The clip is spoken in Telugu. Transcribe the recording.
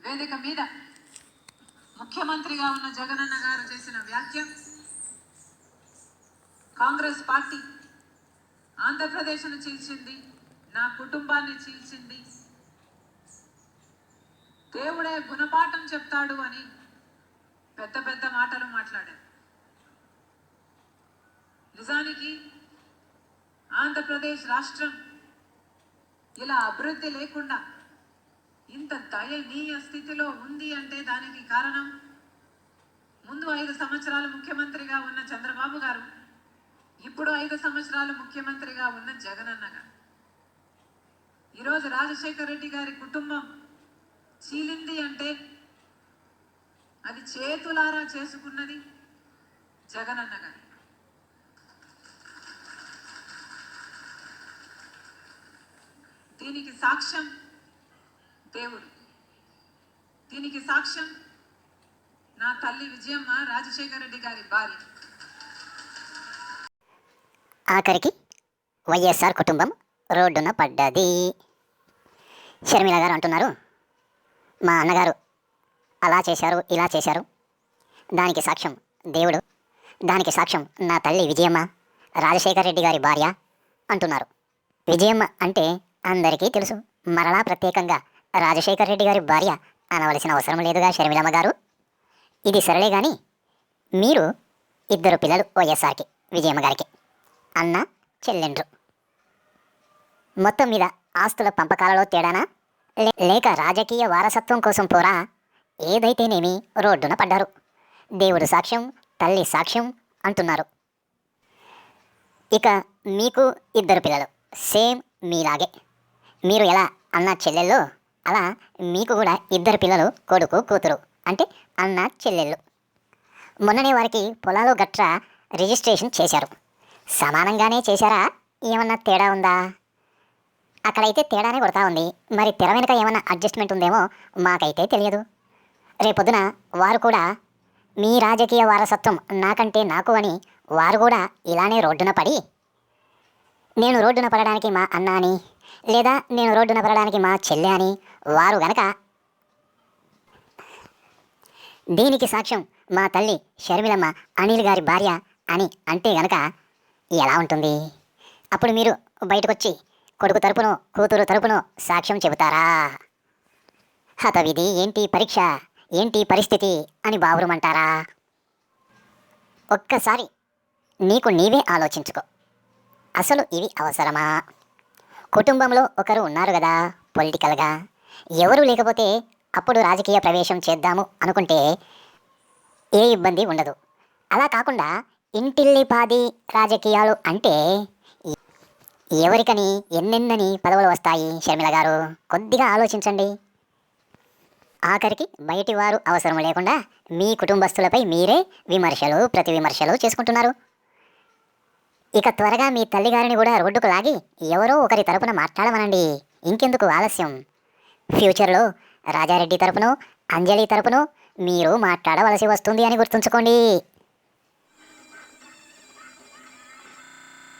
వేదిక మీద ముఖ్యమంత్రిగా ఉన్న జగనన్న గారు చేసిన వ్యాఖ్య కాంగ్రెస్ పార్టీ ఆంధ్రప్రదేశ్ను చీల్చింది, నా కుటుంబాన్ని చీల్చింది, దేవుడే గుణపాఠం చెప్తాడు అని పెద్ద పెద్ద మాటలు మాట్లాడారు. నిజానికి ఆంధ్రప్రదేశ్ రాష్ట్రం ఇలా అభివృద్ధి లేకుండా ఇంత దయనీయ స్థితిలో ఉంది అంటే దానికి కారణం ముందు 5 సంవత్సరాలు ముఖ్యమంత్రిగా ఉన్న చంద్రబాబు గారు, ఇప్పుడు 5 సంవత్సరాలు ముఖ్యమంత్రిగా ఉన్న జగనన్న గారు. ఈరోజు రాజశేఖర రెడ్డి గారి కుటుంబం చీలింది అంటే అది చేతులారా చేసుకున్నది జగనన్న గారు. దీనికి సాక్ష్యం దేవుడు, దీనికి సాక్ష్యం నా తల్లి విజయమ్మ, రాజశేఖర రెడ్డి గారి భార్య. ఆఖరికి వైఎస్ఆర్ కుటుంబం రోడ్డున పడ్డది. షర్మిల గారు అంటున్నారు, మా అన్నగారు అలా చేశారు, ఇలా చేశారు, దానికి సాక్ష్యం దేవుడు, దానికి సాక్ష్యం నా తల్లి విజయమ్మ, రాజశేఖర రెడ్డి గారి భార్య అంటున్నారు. విజయమ్మ అంటే అందరికీ తెలుసు, మరలా ప్రత్యేకంగా రాజశేఖర రెడ్డి గారి భార్య అనవలసిన అవసరం లేదుగా షర్మిలమ్మ గారు. ఇది సరళే కానీ మీరు 2 పిల్లలు వైఎస్ఆర్కి, విజయమ్మ గారికి, అన్న చెల్లెండ్రు. మొత్తం మీద ఆస్తుల పంపకాలలో తేడానా లేక రాజకీయ వారసత్వం కోసం పోరా, ఏదైతేనేమి రోడ్డున పడ్డారు. దేవుడు సాక్ష్యం, తల్లి సాక్ష్యం అంటున్నారు. ఇక మీకు 2 పిల్లలు, సేమ్ మీలాగే. మీరు ఎలా అన్న చెల్లెళ్ళు, అలా మీకు కూడా 2 పిల్లలు, కొడుకు కూతురు, అంటే అన్న చెల్లెళ్ళు. మొన్ననే వారికి పొలాలు గట్రా రిజిస్ట్రేషన్ చేశారు. సమానంగానే చేశారా, ఏమన్నా తేడా ఉందా? అక్కడైతే తేడానే కొడతా ఉంది, మరి తెర వెనుక ఏమన్నా అడ్జస్ట్మెంట్ ఉందేమో మాకైతే తెలియదు. రేపొద్దున వారు కూడా మీ రాజకీయ వారసత్వం నాకంటే నాకు అని వారు కూడా ఇలానే రోడ్డున పడి, నేను రోడ్డున పడడానికి మా అన్న అని, లేదా నేను రోడ్డున పడడానికి మా చెల్లె అని వారు గనక, దీనికి సాక్ష్యం మా తల్లి షర్మిలమ్మ, అనిల్ గారి భార్య అని అంటే గనక ఎలా ఉంటుంది? అప్పుడు మీరు బయటకొచ్చి కొడుకు తరపునో కూతురు తరపునో సాక్ష్యం చెబుతారా? హతవిధి ఏంటి, పరీక్ష ఏంటి, పరిస్థితి అని బావురుమంటారా? ఒక్కసారి నీకు నీవే ఆలోచించుకో, అసలు ఇవి అవసరమా? కుటుంబంలో ఒకరు ఉన్నారు కదా పొలిటికల్గా, ఎవరు లేకపోతే అప్పుడు రాజకీయ ప్రవేశం చేద్దాము అనుకుంటే ఏ ఇబ్బంది ఉండదు. అలా కాకుండా ఇంటిల్లిపాది రాజకీయాలు అంటే ఎవరికని ఎన్నెన్నని పదవులు వస్తాయి? షర్మిల గారు కొద్దిగా ఆలోచించండి. ఆఖరికి బయటి వారు అవసరం లేకుండా మీ కుటుంబస్తులపై మీరే విమర్శలు, ప్రతి విమర్శలు చేసుకుంటున్నారు. ఇక త్వరగా మీ తల్లిగారిని కూడా రోడ్డుకు లాగి ఎవరో ఒకరి తరపున మాట్లాడమనండి. ఇంకెందుకు ఆలస్యం? ఫ్యూచర్లో రాజారెడ్డి తరపునో, అంజలి తరపునో మీరు మాట్లాడవలసి వస్తుంది అని గుర్తుంచుకోండి.